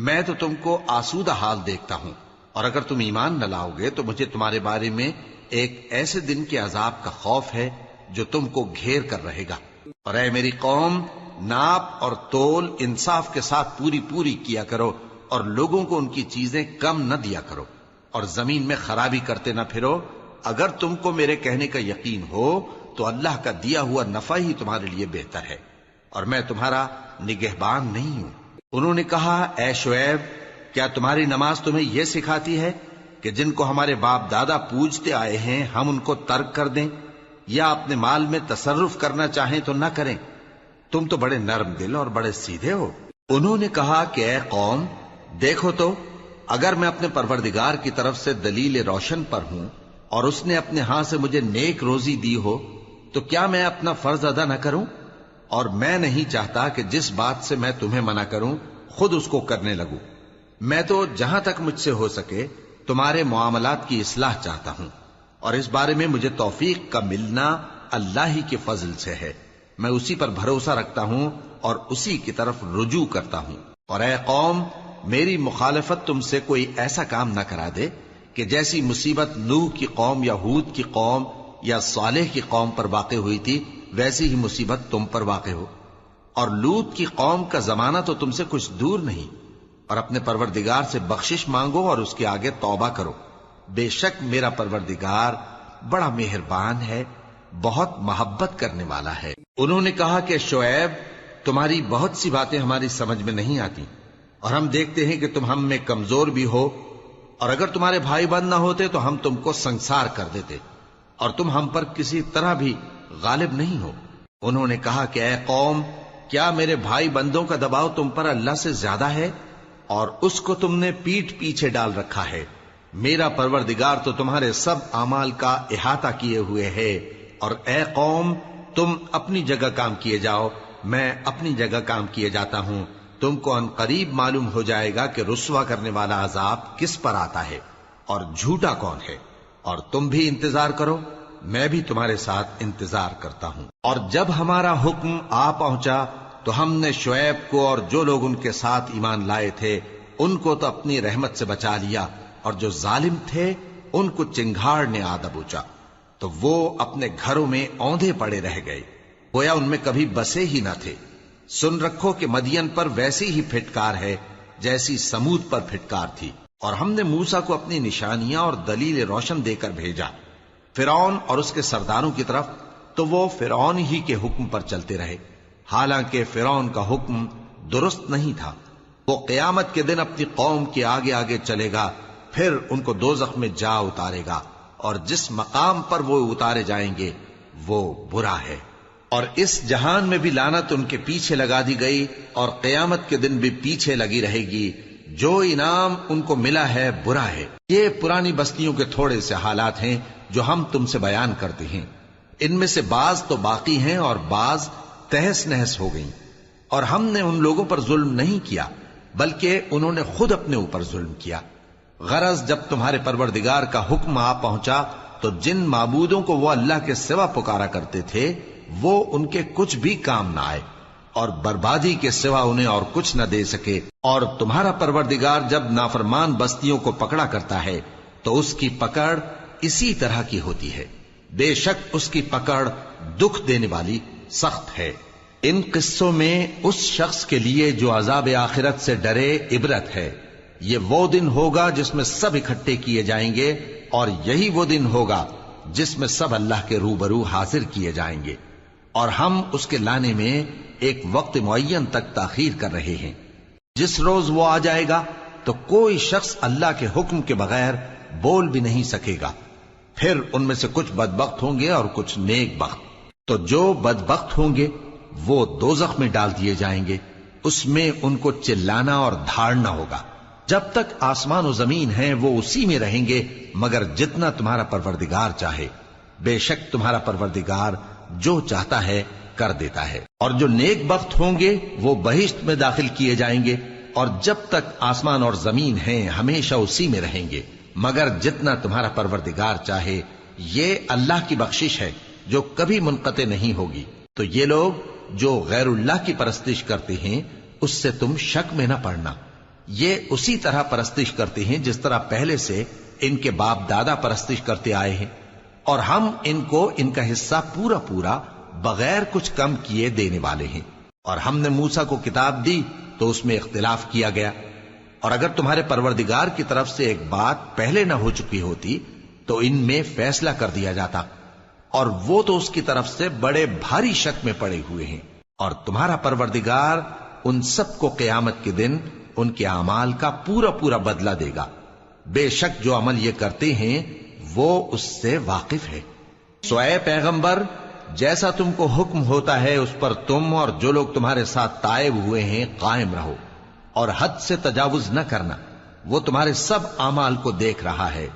میں تو تم کو آسودہ حال دیکھتا ہوں، اور اگر تم ایمان نہ لاؤ گے تو مجھے تمہارے بارے میں ایک ایسے دن کے عذاب کا خوف ہے جو تم کو گھیر کر رہے گا۔ اور اے میری قوم، ناپ اور تول انصاف کے ساتھ پوری پوری کیا کرو، اور لوگوں کو ان کی چیزیں کم نہ دیا کرو، اور زمین میں خرابی کرتے نہ پھرو۔ اگر تم کو میرے کہنے کا یقین ہو تو اللہ کا دیا ہوا نفع ہی تمہارے لیے بہتر ہے، اور میں تمہارا نگہبان نہیں ہوں۔ انہوں نے کہا اے شعیب، کیا تمہاری نماز تمہیں یہ سکھاتی ہے کہ جن کو ہمارے باپ دادا پوجتے آئے ہیں ہم ان کو ترک کر دیں، یا اپنے مال میں تصرف کرنا چاہیں تو نہ کریں؟ تم تو بڑے نرم دل اور بڑے سیدھے ہو۔ انہوں نے کہا کہ اے قوم، دیکھو تو اگر میں اپنے پروردگار کی طرف سے دلیل روشن پر ہوں اور اس نے اپنے ہاں سے مجھے نیک روزی دی ہو تو کیا میں اپنا فرض ادا نہ کروں؟ اور میں نہیں چاہتا کہ جس بات سے میں تمہیں منع کروں خود اس کو کرنے لگوں۔ میں تو جہاں تک مجھ سے ہو سکے تمہارے معاملات کی اصلاح چاہتا ہوں، اور اس بارے میں مجھے توفیق کا ملنا اللہ ہی کے فضل سے ہے۔ میں اسی پر بھروسہ رکھتا ہوں اور اسی کی طرف رجوع کرتا ہوں۔ اور اے قوم، میری مخالفت تم سے کوئی ایسا کام نہ کرا دے کہ جیسی مصیبت نوح کی قوم یا ہود کی قوم یا صالح کی قوم پر واقع ہوئی تھی ویسی ہی مصیبت تم پر واقع ہو۔ اور لوط کی قوم کا زمانہ تو تم سے کچھ دور نہیں، اور اپنے پروردگار سے بخشش مانگو اور اس کے آگے توبہ کرو، بے شک میرا پروردگار بڑا مہربان ہے، بہت محبت کرنے والا ہے۔ انہوں نے کہا کہ شعیب، تمہاری بہت سی باتیں ہماری سمجھ میں نہیں آتی، اور ہم دیکھتے ہیں کہ تم ہم میں کمزور بھی ہو، اور اگر تمہارے بھائی بند نہ ہوتے تو ہم تم کو سنسار کر دیتے، اور تم ہم پر کسی طرح بھی غالب نہیں ہو۔ انہوں نے کہا کہ اے قوم، کیا میرے بھائی بندوں کا دباؤ تم پر اللہ سے زیادہ ہے، اور اس کو تم نے پیٹھ پیچھے ڈال رکھا ہے؟ میرا پروردگار تو تمہارے سب اعمال کا احاطہ کیے ہوئے ہے۔ اور اے قوم، تم اپنی جگہ کام کیے جاؤ، میں اپنی جگہ کام کیے جاتا ہوں۔ تم کو ان قریب معلوم ہو جائے گا کہ رسوا کرنے والا عذاب کس پر آتا ہے اور جھوٹا کون ہے، اور تم بھی انتظار کرو، میں بھی تمہارے ساتھ انتظار کرتا ہوں۔ اور جب ہمارا حکم آ پہنچا تو ہم نے شعیب کو اور جو لوگ ان کے ساتھ ایمان لائے تھے ان کو تو اپنی رحمت سے بچا لیا، اور جو ظالم تھے ان کو چنگھاڑ نے آ دبوچا، تو وہ اپنے گھروں میں اوندھے پڑے رہ گئے، گویا ان میں کبھی بسے ہی نہ تھے۔ سن رکھو کہ مدین پر ویسی ہی پھٹکار ہے جیسی سمود پر پھٹکار تھی۔ اور ہم نے موسیٰ کو اپنی نشانیاں اور دلیل روشن دے کر بھیجا فرعون اور اس کے سرداروں کی طرف، تو وہ فرعون ہی کے حکم پر چلتے رہے، حالانکہ فرعون کا حکم درست نہیں تھا۔ وہ قیامت کے دن اپنی قوم کے آگے آگے چلے گا، پھر ان کو دوزخ میں جا اتارے گا، اور جس مقام پر وہ اتارے جائیں گے وہ برا ہے۔ اور اس جہان میں بھی لعنت ان کے پیچھے لگا دی گئی، اور قیامت کے دن بھی پیچھے لگی رہے گی۔ جو انعام ان کو ملا ہے برا ہے۔ یہ پرانی بستیوں کے تھوڑے سے حالات ہیں جو ہم تم سے بیان کرتے ہیں، ان میں سے بعض تو باقی ہیں اور بعض تہس نہس ہو گئیں۔ اور ہم نے ان لوگوں پر ظلم نہیں کیا بلکہ انہوں نے خود اپنے اوپر ظلم کیا۔ غرض جب تمہارے پروردگار کا حکم آ پہنچا تو جن معبودوں کو وہ اللہ کے سوا پکارا کرتے تھے وہ ان کے کچھ بھی کام نہ آئے، اور بربادی کے سوا انہیں اور کچھ نہ دے سکے۔ اور تمہارا پروردگار جب نافرمان بستیوں کو پکڑا کرتا ہے تو اس کی پکڑ اسی طرح کی ہوتی ہے، بے شک اس کی پکڑ دکھ دینے والی سخت ہے۔ ان قصوں میں اس شخص کے لیے جو عذاب آخرت سے ڈرے عبرت ہے۔ یہ وہ دن ہوگا جس میں سب اکٹھے کیے جائیں گے، اور یہی وہ دن ہوگا جس میں سب اللہ کے روبرو حاضر کیے جائیں گے، اور ہم اس کے لانے میں ایک وقت معین تک تاخیر کر رہے ہیں۔ جس روز وہ آ جائے گا تو کوئی شخص اللہ کے حکم کے بغیر بول بھی نہیں سکے گا۔ پھر ان میں سے کچھ بدبخت ہوں گے اور کچھ نیک بخت۔ تو جو بدبخت ہوں گے وہ دوزخ میں ڈال دیے جائیں گے، اس میں ان کو چلانا اور دھاڑنا ہوگا۔ جب تک آسمان و زمین ہیں وہ اسی میں رہیں گے مگر جتنا تمہارا پروردگار چاہے، بے شک تمہارا پروردگار جو چاہتا ہے کر دیتا ہے۔ اور جو نیک بخت ہوں گے وہ بہشت میں داخل کیے جائیں گے، اور جب تک آسمان اور زمین ہیں ہمیشہ اسی میں رہیں گے مگر جتنا تمہارا پروردگار چاہے۔ یہ اللہ کی بخشش ہے جو کبھی منقطع نہیں ہوگی۔ تو یہ لوگ جو غیر اللہ کی پرستش کرتے ہیں اس سے تم شک میں نہ پڑنا، یہ اسی طرح پرستش کرتے ہیں جس طرح پہلے سے ان کے باپ دادا پرستش کرتے آئے ہیں، اور ہم ان کو ان کا حصہ پورا پورا بغیر کچھ کم کیے دینے والے ہیں۔ اور ہم نے موسیٰ کو کتاب دی تو اس میں اختلاف کیا گیا، اور اگر تمہارے پروردگار کی طرف سے ایک بات پہلے نہ ہو چکی ہوتی تو ان میں فیصلہ کر دیا جاتا، اور وہ تو اس کی طرف سے بڑے بھاری شک میں پڑے ہوئے ہیں۔ اور تمہارا پروردگار ان سب کو قیامت کے دن ان کے اعمال کا پورا پورا بدلہ دے گا، بے شک جو عمل یہ کرتے ہیں وہ اس سے واقف ہے۔ سو اے پیغمبر، جیسا تم کو حکم ہوتا ہے اس پر تم اور جو لوگ تمہارے ساتھ تائب ہوئے ہیں قائم رہو، اور حد سے تجاوز نہ کرنا، وہ تمہارے سب اعمال کو دیکھ رہا ہے۔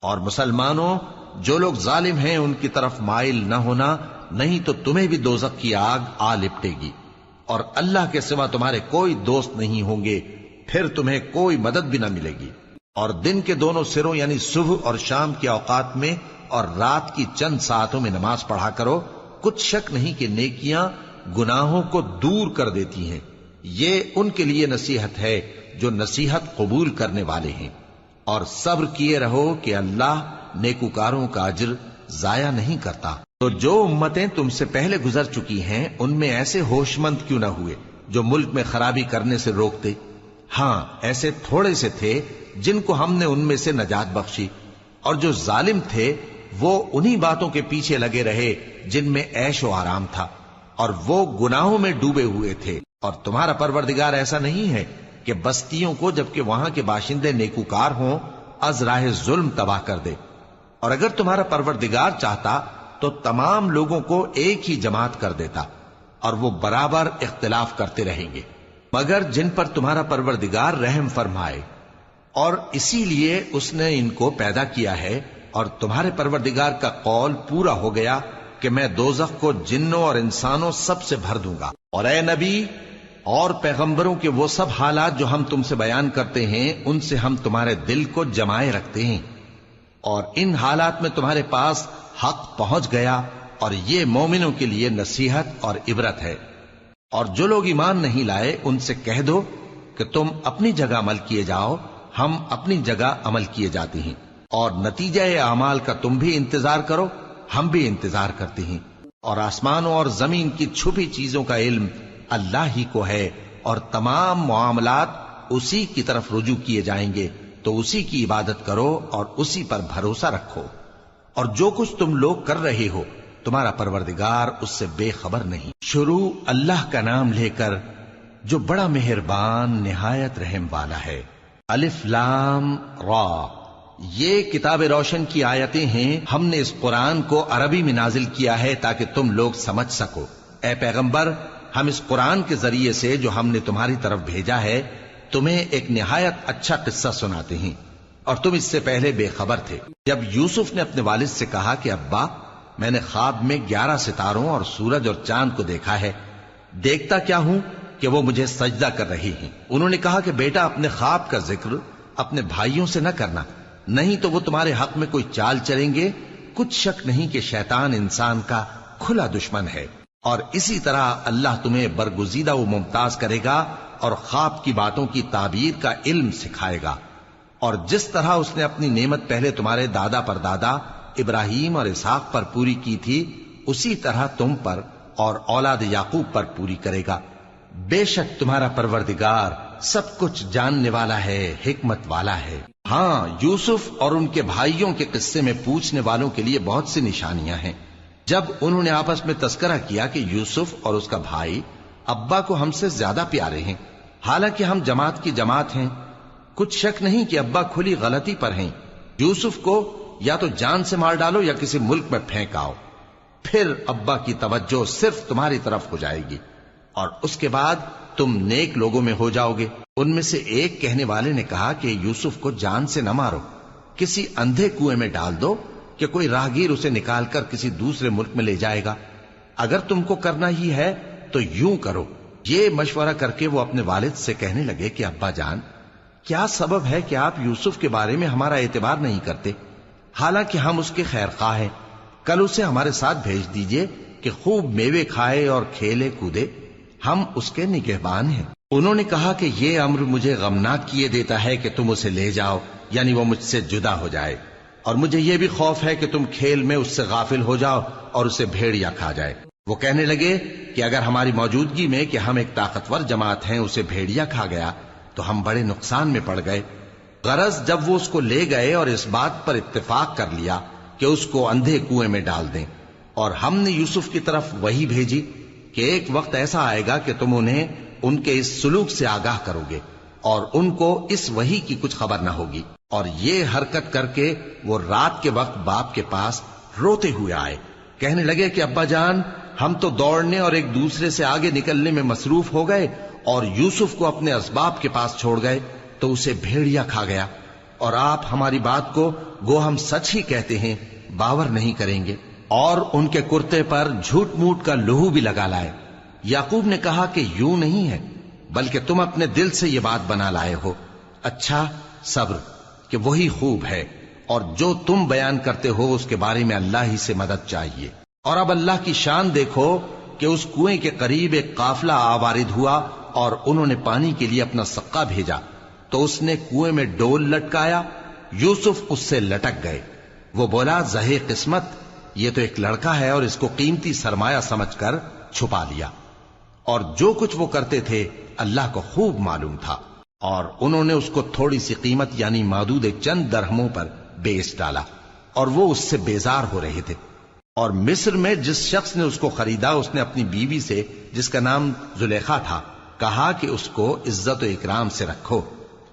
اور مسلمانوں، جو لوگ ظالم ہیں ان کی طرف مائل نہ ہونا، نہیں تو تمہیں بھی دوزخ کی آگ آ لپٹے گی، اور اللہ کے سوا تمہارے کوئی دوست نہیں ہوں گے، پھر تمہیں کوئی مدد بھی نہ ملے گی۔ اور دن کے دونوں سروں یعنی صبح اور شام کے اوقات میں اور رات کی چند ساعتوں میں نماز پڑھا کرو، کچھ شک نہیں کہ نیکیاں گناہوں کو دور کر دیتی ہیں۔ یہ ان کے لیے نصیحت ہے جو نصیحت قبول کرنے والے ہیں۔ اور صبر کیے رہو کہ اللہ نیکوکاروں کا اجر ضائع نہیں کرتا۔ تو جو امتیں تم سے پہلے گزر چکی ہیں ان میں ایسے ہوش مند کیوں نہ ہوئے جو ملک میں خرابی کرنے سے روکتے؟ ہاں، ایسے تھوڑے سے تھے جن کو ہم نے ان میں سے نجات بخشی، اور جو ظالم تھے وہ انہی باتوں کے پیچھے لگے رہے جن میں عیش و آرام تھا، اور وہ گناہوں میں ڈوبے ہوئے تھے۔ اور تمہارا پروردگار ایسا نہیں ہے کہ بستیوں کو جبکہ وہاں کے باشندے نیکوکار ہوں از راہ ظلم تباہ کر دے۔ اور اگر تمہارا پروردگار چاہتا تو تمام لوگوں کو ایک ہی جماعت کر دیتا، اور وہ برابر اختلاف کرتے رہیں گے، مگر جن پر تمہارا پروردگار رحم فرمائے، اور اسی لیے اس نے ان کو پیدا کیا ہے۔ اور تمہارے پروردگار کا قول پورا ہو گیا کہ میں دوزخ کو جنوں اور انسانوں سب سے بھر دوں گا۔ اور اے نبی اور پیغمبروں کے وہ سب حالات جو ہم تم سے بیان کرتے ہیں ان سے ہم تمہارے دل کو جمائے رکھتے ہیں، اور ان حالات میں تمہارے پاس حق پہنچ گیا، اور یہ مومنوں کے لیے نصیحت اور عبرت ہے۔ اور جو لوگ ایمان نہیں لائے ان سے کہہ دو کہ تم اپنی جگہ عمل کیے جاؤ، ہم اپنی جگہ عمل کیے جاتے ہیں، اور نتیجہ اعمال کا تم بھی انتظار کرو، ہم بھی انتظار کرتے ہیں۔ اور آسمانوں اور زمین کی چھپی چیزوں کا علم اللہ ہی کو ہے، اور تمام معاملات اسی کی طرف رجوع کیے جائیں گے۔ تو تو اسی کی عبادت کرو اور اسی پر بھروسہ رکھو، اور جو کچھ تم لوگ کر رہے ہو تمہارا پروردگار اس سے بے خبر نہیں۔ شروع اللہ کا نام لے کر جو بڑا مہربان نہایت رحم والا ہے۔ الف لام را، یہ کتاب روشن کی آیتیں ہیں۔ ہم نے اس قرآن کو عربی میں نازل کیا ہے تاکہ تم لوگ سمجھ سکو۔ اے پیغمبر، ہم اس قرآن کے ذریعے سے جو ہم نے تمہاری طرف بھیجا ہے تمہیں ایک نہایت اچھا قصہ سناتے ہیں، اور تم اس سے پہلے بے خبر تھے۔ جب یوسف نے اپنے والد سے کہا کہ ابا، میں نے خواب میں 11 ستاروں اور سورج اور چاند کو دیکھا ہے، دیکھتا کیا ہوں کہ وہ مجھے سجدہ کر رہی ہیں۔ انہوں نے کہا کہ بیٹا، اپنے خواب کا ذکر اپنے بھائیوں سے نہ کرنا، نہیں تو وہ تمہارے حق میں کوئی چال چلیں گے۔ کچھ شک نہیں کہ شیطان انسان کا کھلا دشمن ہے، اور اسی طرح اللہ تمہیں برگزیدہ و ممتاز کرے گا اور خواب کی باتوں کی تعبیر کا علم سکھائے گا، اور جس طرح اس نے اپنی نعمت پہلے تمہارے دادا پر دادا ابراہیم اور اسحاق پر پوری کی تھی، اسی طرح تم پر اور اولاد یعقوب پر پوری کرے گا۔ بے شک تمہارا پروردگار سب کچھ جاننے والا ہے، حکمت والا ہے۔ ہاں، یوسف اور ان کے بھائیوں کے قصے میں پوچھنے والوں کے لیے بہت سی نشانیاں ہیں۔ جب انہوں نے آپس میں تذکرہ کیا کہ یوسف اور اس کا بھائی ابا کو ہم سے زیادہ پیارے ہیں، حالانکہ ہم جماعت کی جماعت ہیں، کچھ شک نہیں کہ ابا کھلی غلطی پر ہیں۔ یوسف کو یا تو جان سے مار ڈالو یا کسی ملک میں پھینک آؤ، پھر ابا کی توجہ صرف تمہاری طرف ہو جائے گی، اور اس کے بعد تم نیک لوگوں میں ہو جاؤ گے۔ ان میں سے ایک کہنے والے نے کہا کہ یوسف کو جان سے نہ مارو، کسی اندھے کنویں میں ڈال دو کہ کوئی راہگیر اسے نکال کر کسی دوسرے ملک میں لے جائے گا۔ اگر تم کو کرنا ہی ہے تو یوں کرو۔ یہ مشورہ کر کے وہ اپنے والد سے کہنے لگے کہ ابا جان، کیا سبب ہے کہ آپ یوسف کے بارے میں ہمارا اعتبار نہیں کرتے؟ حالانکہ ہم اس کے خیر خواہ ہیں، کل اسے ہمارے ساتھ بھیج دیجئے کہ خوب میوے کھائے اور کھیلے کودے، ہم اس کے نگہبان ہیں۔ انہوں نے کہا کہ یہ امر مجھے غمناک کیے دیتا ہے کہ تم اسے لے جاؤ، یعنی وہ مجھ سے جدا ہو جائے، اور مجھے یہ بھی خوف ہے کہ تم کھیل میں اس سے غافل ہو جاؤ اور اسے بھیڑیا کھا جائے۔ وہ کہنے لگے کہ اگر ہماری موجودگی میں کہ ہم ایک طاقتور جماعت ہیں اسے بھیڑیا کھا گیا تو ہم بڑے نقصان میں پڑ گئے۔ غرض جب وہ اس کو لے گئے اور اس بات پر اتفاق کر لیا کہ اس کو اندھے کنویں میں ڈال دیں، اور ہم نے یوسف کی طرف وحی بھیجی کہ ایک وقت ایسا آئے گا کہ تم انہیں ان کے اس سلوک سے آگاہ کرو گے، اور ان کو اس وحی کی کچھ خبر نہ ہوگی۔ اور یہ حرکت کر کے وہ رات کے وقت باپ کے پاس روتے ہوئے آئے، کہنے لگے کہ ابا جان، ہم تو دوڑنے اور ایک دوسرے سے آگے نکلنے میں مصروف ہو گئے اور یوسف کو اپنے اسباب کے پاس چھوڑ گئے تو اسے بھیڑیا کھا گیا، اور آپ ہماری بات کو گو ہم سچ ہی کہتے ہیں باور نہیں کریں گے، اور ان کے کرتے پر جھوٹ موٹ کا لہو بھی لگا لائے۔ یعقوب نے کہا کہ یوں نہیں ہے، بلکہ تم اپنے دل سے یہ بات بنا لائے ہو۔ اچھا، صبر کہ وہی خوب ہے، اور جو تم بیان کرتے ہو اس کے بارے میں اللہ ہی سے مدد چاہیے۔ اور اب اللہ کی شان دیکھو کہ اس کنویں کے قریب ایک قافلہ آوارد ہوا اور انہوں نے پانی کے لیے اپنا سقا بھیجا، تو اس نے کنویں میں ڈول لٹکایا، یوسف اس سے لٹک گئے۔ وہ بولا، زہے قسمت، یہ تو ایک لڑکا ہے، اور اس کو قیمتی سرمایہ سمجھ کر چھپا لیا۔ اور جو کچھ وہ کرتے تھے اللہ کو خوب معلوم تھا، اور انہوں نے اس کو تھوڑی سی قیمت یعنی معدود چند درہموں پر بیچ ڈالا، اور وہ اس سے بیزار ہو رہے تھے۔ اور مصر میں جس شخص نے اس کو خریدا، اس نے اپنی بیوی سے جس کا نام زلیخا تھا کہا کہ اس کو عزت و اکرام سے رکھو،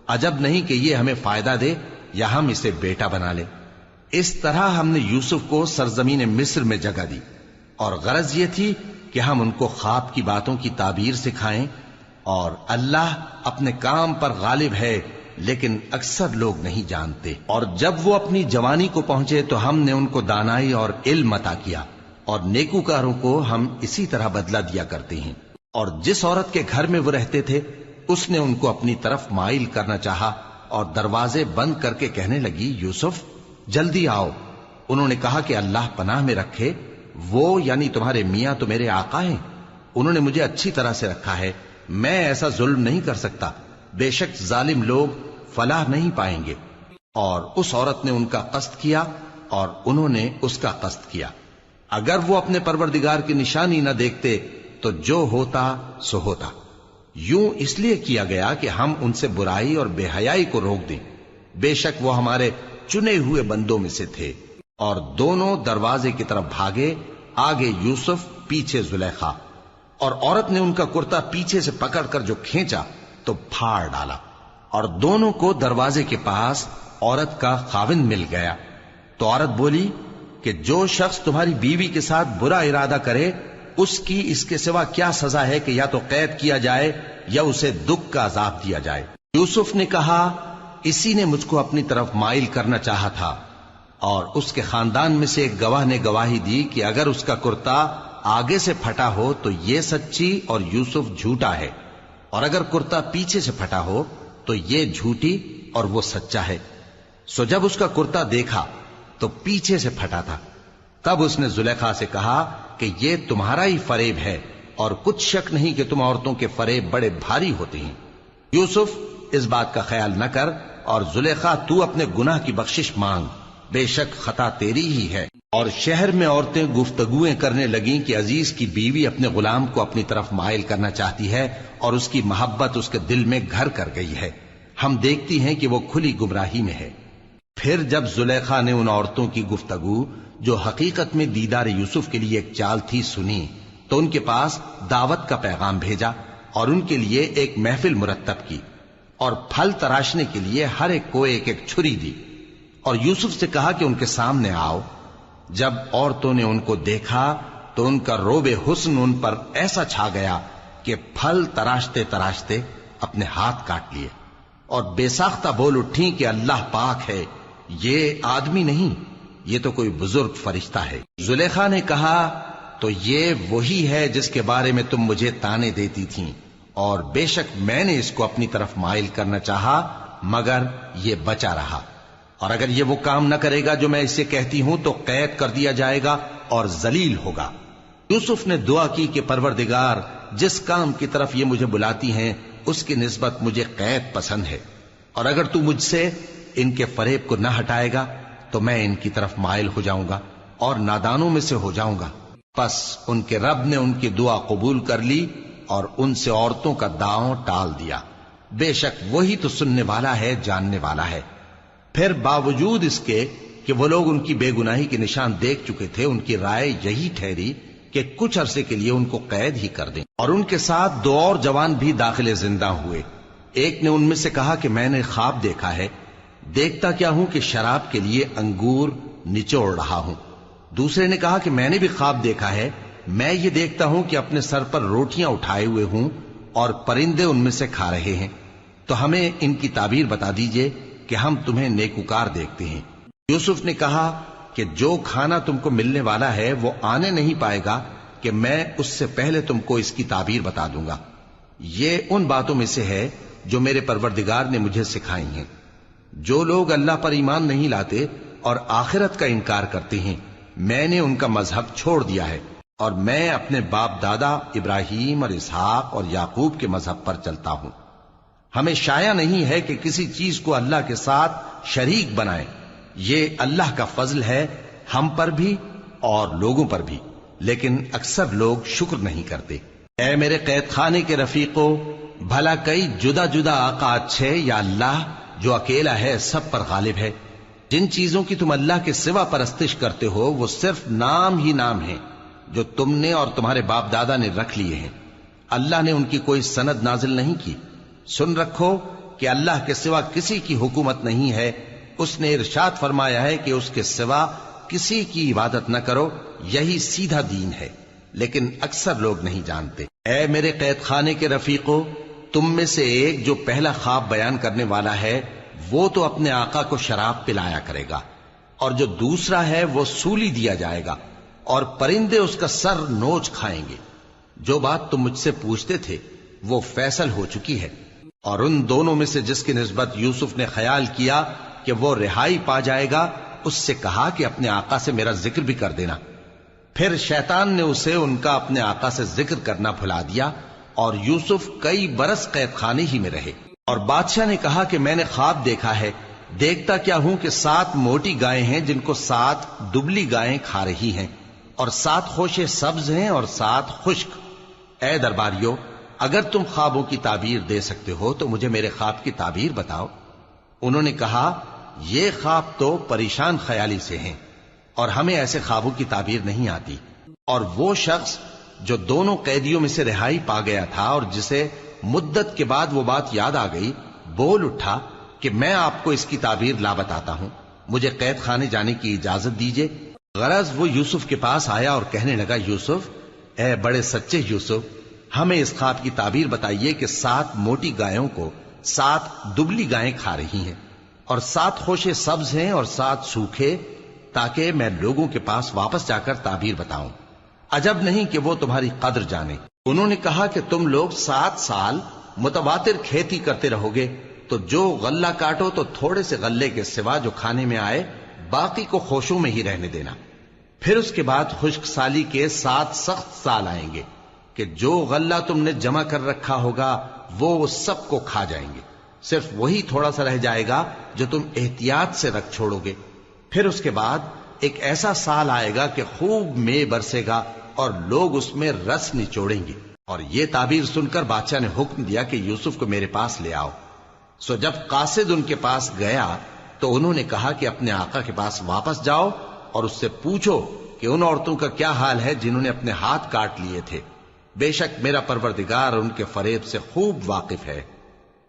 عجب نہیں کہ یہ ہمیں فائدہ دے یا ہم اسے بیٹا بنا لیں۔ اس طرح ہم نے یوسف کو سرزمین مصر میں جگہ دی، اور غرض یہ تھی کہ ہم ان کو خواب کی باتوں کی تعبیر سکھائیں، اور اللہ اپنے کام پر غالب ہے لیکن اکثر لوگ نہیں جانتے۔ اور جب وہ اپنی جوانی کو پہنچے تو ہم نے ان کو دانائی اور علم عطا کیا، اور نیکوکاروں کو ہم اسی طرح بدلہ دیا کرتے ہیں۔ اور جس عورت کے گھر میں وہ رہتے تھے اس نے ان کو اپنی طرف مائل کرنا چاہا، اور دروازے بند کر کے کہنے لگی، یوسف جلدی آؤ۔ انہوں نے کہا کہ اللہ پناہ میں رکھے، وہ یعنی تمہارے میاں تو میرے آقا ہیں، انہوں نے مجھے اچھی طرح سے رکھا ہے، میں ایسا ظلم نہیں کر سکتا، بے شک ظالم لوگ فلاح نہیں پائیں گے۔ اور اس عورت نے ان کا قصد کیا اور انہوں نے اس کا قصد کیا۔ اگر وہ اپنے پروردگار کی نشانی نہ دیکھتے تو جو ہوتا سو ہوتا۔ یوں اس لیے کیا گیا کہ ہم ان سے برائی اور بے حیائی کو روک دیں۔ بے شک وہ ہمارے چنے ہوئے بندوں میں سے تھے۔ اور دونوں دروازے کی طرف بھاگے، آگے یوسف پیچھے زلیخا، اور عورت نے ان کا کرتا پیچھے سے پکڑ کر جو کھینچا تو پھاڑ ڈالا، اور دونوں کو دروازے کے پاس عورت کا خاوند مل گیا۔ تو عورت بولی کہ جو شخص تمہاری بیوی کے ساتھ برا ارادہ کرے اس کی اس کے سوا کیا سزا ہے کہ یا تو قید کیا جائے یا اسے دکھ کا عذاب دیا جائے۔ یوسف نے کہا اسی نے مجھ کو اپنی طرف مائل کرنا چاہا تھا، اور اس کے خاندان میں سے ایک گواہ نے گواہی دی کہ اگر اس کا کرتا آگے سے پھٹا ہو تو یہ سچی اور یوسف جھوٹا ہے، اور اگر کرتا پیچھے سے پھٹا ہو تو یہ جھوٹی اور وہ سچا ہے۔ سو جب اس کا کرتا دیکھا تو پیچھے سے پھٹا تھا، تب اس نے زلیخا سے کہا کہ یہ تمہارا ہی فریب ہے، اور کچھ شک نہیں کہ تم عورتوں کے فریب بڑے بھاری ہوتے ہیں۔ یوسف اس بات کا خیال نہ کر، اور زلیخا تو اپنے گناہ کی بخشش مانگ، بے شک خطا تیری ہی ہے۔ اور شہر میں عورتیں گفتگویں کرنے لگیں کہ عزیز کی بیوی اپنے غلام کو اپنی طرف مائل کرنا چاہتی ہے، اور اس کی محبت اس کے دل میں گھر کر گئی ہے، ہم دیکھتی ہیں کہ وہ کھلی گمراہی میں ہے۔ پھر جب زلیخا نے ان عورتوں کی گفتگو جو حقیقت میں دیدار یوسف کے لیے ایک چال تھی سنی، تو ان کے پاس دعوت کا پیغام بھیجا اور ان کے لیے ایک محفل مرتب کی، اور پھل تراشنے کے لیے ہر ایک کو ایک ایک چھری دی، اور یوسف سے کہا کہ ان کے سامنے آؤ۔ جب عورتوں نے ان کو دیکھا تو ان کا روب حسن ان پر ایسا چھا گیا کہ پھل تراشتے تراشتے اپنے ہاتھ کاٹ لیے، اور بے ساختہ بول اٹھیں کہ اللہ پاک ہے، یہ آدمی نہیں، یہ تو کوئی بزرگ فرشتہ ہے۔ زلیخا نے کہا تو یہ وہی ہے جس کے بارے میں تم مجھے تانے دیتی تھیں، اور بے شک میں نے اس کو اپنی طرف مائل کرنا چاہا مگر یہ بچا رہا، اور اگر یہ وہ کام نہ کرے گا جو میں اسے کہتی ہوں تو قید کر دیا جائے گا اور ذلیل ہوگا۔ یوسف نے دعا کی کہ پروردگار جس کام کی طرف یہ مجھے بلاتی ہیں اس کی نسبت مجھے قید پسند ہے، اور اگر تو مجھ سے ان کے فریب کو نہ ہٹائے گا تو میں ان کی طرف مائل ہو جاؤں گا اور نادانوں میں سے ہو جاؤں گا۔ پس ان کے رب نے ان کی دعا قبول کر لی اور ان سے عورتوں کا داؤں ٹال دیا، بے شک وہی تو سننے والا ہے، جاننے والا ہے۔ پھر باوجود اس کے کہ وہ لوگ ان کی بے گناہی کے نشان دیکھ چکے تھے، ان کی رائے یہی ٹھہری کہ کچھ عرصے کے لیے ان کو قید ہی کر دیں، اور ان کے ساتھ دو اور جوان بھی داخل زندہ ہوئے۔ ایک نے ان میں سے کہا کہ میں نے خواب دیکھا ہے، دیکھتا کیا ہوں کہ شراب کے لیے انگور نچوڑ رہا ہوں۔ دوسرے نے کہا کہ میں نے بھی خواب دیکھا ہے، میں یہ دیکھتا ہوں کہ اپنے سر پر روٹیاں اٹھائے ہوئے ہوں اور پرندے ان میں سے کھا رہے ہیں، تو ہمیں ان کی تعبیر بتا دیجئے کہ ہم تمہیں نیکوکار دیکھتے ہیں۔ یوسف نے کہا کہ جو کھانا تم کو ملنے والا ہے وہ آنے نہیں پائے گا کہ میں اس سے پہلے تم کو اس کی تعبیر بتا دوں گا۔ یہ ان باتوں میں سے ہے جو میرے پروردگار نے مجھے سکھائی ہیں۔ جو لوگ اللہ پر ایمان نہیں لاتے اور آخرت کا انکار کرتے ہیں، میں نے ان کا مذہب چھوڑ دیا ہے، اور میں اپنے باپ دادا ابراہیم اور اسحاق اور یعقوب کے مذہب پر چلتا ہوں۔ ہمیں شایع نہیں ہے کہ کسی چیز کو اللہ کے ساتھ شریک بنائیں، یہ اللہ کا فضل ہے ہم پر بھی اور لوگوں پر بھی، لیکن اکثر لوگ شکر نہیں کرتے۔ اے میرے قید خانے کے رفیقو، بھلا کئی جدا جدا آقا اچھے یا اللہ جو اکیلا ہے سب پر غالب ہے؟ جن چیزوں کی تم اللہ کے سوا پرستش کرتے ہو وہ صرف نام ہی نام ہیں جو تم نے اور تمہارے باپ دادا نے رکھ لیے ہیں، اللہ نے ان کی کوئی سند نازل نہیں کی۔ سن رکھو کہ اللہ کے سوا کسی کی حکومت نہیں ہے، اس نے ارشاد فرمایا ہے کہ اس کے سوا کسی کی عبادت نہ کرو، یہی سیدھا دین ہے، لیکن اکثر لوگ نہیں جانتے۔ اے میرے قید خانے کے رفیقو، تم میں سے ایک جو پہلا خواب بیان کرنے والا ہے وہ تو اپنے آقا کو شراب پلایا کرے گا، اور جو دوسرا ہے وہ سولی دیا جائے گا، اور پرندے اس کا سر نوچ کھائیں گے۔ جو بات تم مجھ سے پوچھتے تھے وہ فیصل ہو چکی ہے، اور ان دونوں میں سے جس کی نسبت یوسف نے خیال کیا کہ وہ رہائی پا جائے گا، اس سے کہا کہ اپنے آقا سے میرا ذکر بھی کر دینا۔ پھر شیطان نے اسے ان کا اپنے آقا سے ذکر کرنا بھلا دیا، اور یوسف کئی برس قید خانے ہی میں رہے۔ اور بادشاہ نے کہا کہ میں نے خواب دیکھا ہے، دیکھتا کیا ہوں کہ 7 موٹی گائیں ہیں جن کو 7 دبلی گائیں کھا رہی ہیں، اور 7 خوشے سبز ہیں اور 7 خشک۔ اے درباریو، اگر تم خوابوں کی تعبیر دے سکتے ہو تو مجھے میرے خواب کی تعبیر بتاؤ۔ انہوں نے کہا یہ خواب تو پریشان خیالی سے ہیں اور ہمیں ایسے خوابوں کی تعبیر نہیں آتی۔ اور وہ شخص جو دونوں قیدیوں میں سے رہائی پا گیا تھا اور جسے مدت کے بعد وہ بات یاد آ گئی، بول اٹھا کہ میں آپ کو اس کی تعبیر لا بتاتا ہوں، مجھے قید خانے جانے کی اجازت دیجیے۔ غرض وہ یوسف کے پاس آیا اور کہنے لگا، یوسف، اے بڑے سچے یوسف، ہمیں اس خواب کی تعبیر بتائیے کہ 7 موٹی گایوں کو 7 دبلی گائیں کھا رہی ہیں، اور 7 خوشے سبز ہیں اور 7 سوکھے، تاکہ میں لوگوں کے پاس واپس جا کر تعبیر بتاؤں۔ عجب نہیں کہ وہ تمہاری قدر جانے۔ انہوں نے کہا کہ تم لوگ 7 سال متواتر کھیتی کرتے رہو گے، تو جو غلہ کاٹو تو تھوڑے سے غلے کے سوا جو کھانے میں آئے باقی کو خوشوں میں ہی رہنے دینا۔ پھر اس کے بعد خشک سالی کے 7 سخت سال آئیں گے کہ جو غلہ تم نے جمع کر رکھا ہوگا وہ سب کو کھا جائیں گے، صرف وہی تھوڑا سا رہ جائے گا جو تم احتیاط سے رکھ چھوڑو گے۔ پھر اس کے بعد ایک ایسا سال آئے گا کہ خوب مے برسے گا اور لوگ اس میں رس نچوڑیں گے۔ اور یہ تعبیر سن کر بادشاہ نے حکم دیا کہ یوسف کو میرے پاس لے آؤ۔ سو جب قاصد ان کے پاس گیا تو انہوں نے کہا کہ اپنے آقا کے پاس واپس جاؤ اور اس سے پوچھو کہ ان عورتوں کا کیا حال ہے جنہوں نے اپنے ہاتھ کاٹ لیے تھے، بے شک میرا پروردگار ان کے فریب سے خوب واقف ہے۔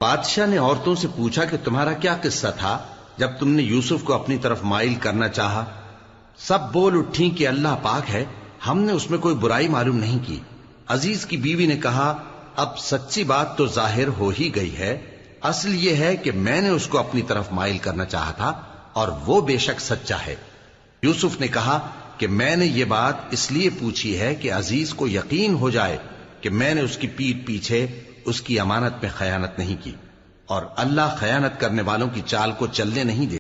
بادشاہ نے عورتوں سے پوچھا کہ تمہارا کیا قصہ تھا جب تم نے یوسف کو اپنی طرف مائل کرنا چاہا؟ سب بول اٹھیں کہ اللہ پاک ہے، ہم نے اس میں کوئی برائی معلوم نہیں کی۔ عزیز کی بیوی نے کہا، اب سچی بات تو ظاہر ہو ہی گئی ہے، اصل یہ ہے کہ میں نے اس کو اپنی طرف مائل کرنا چاہا تھا اور وہ بے شک سچا ہے۔ یوسف نے کہا کہ میں نے یہ بات اس لیے پوچھی ہے کہ عزیز کو یقین ہو جائے کہ میں نے اس کی پیٹھ پیچھے اس کی امانت میں خیانت نہیں کی، اور اللہ خیانت کرنے والوں کی چال کو چلنے نہیں دے۔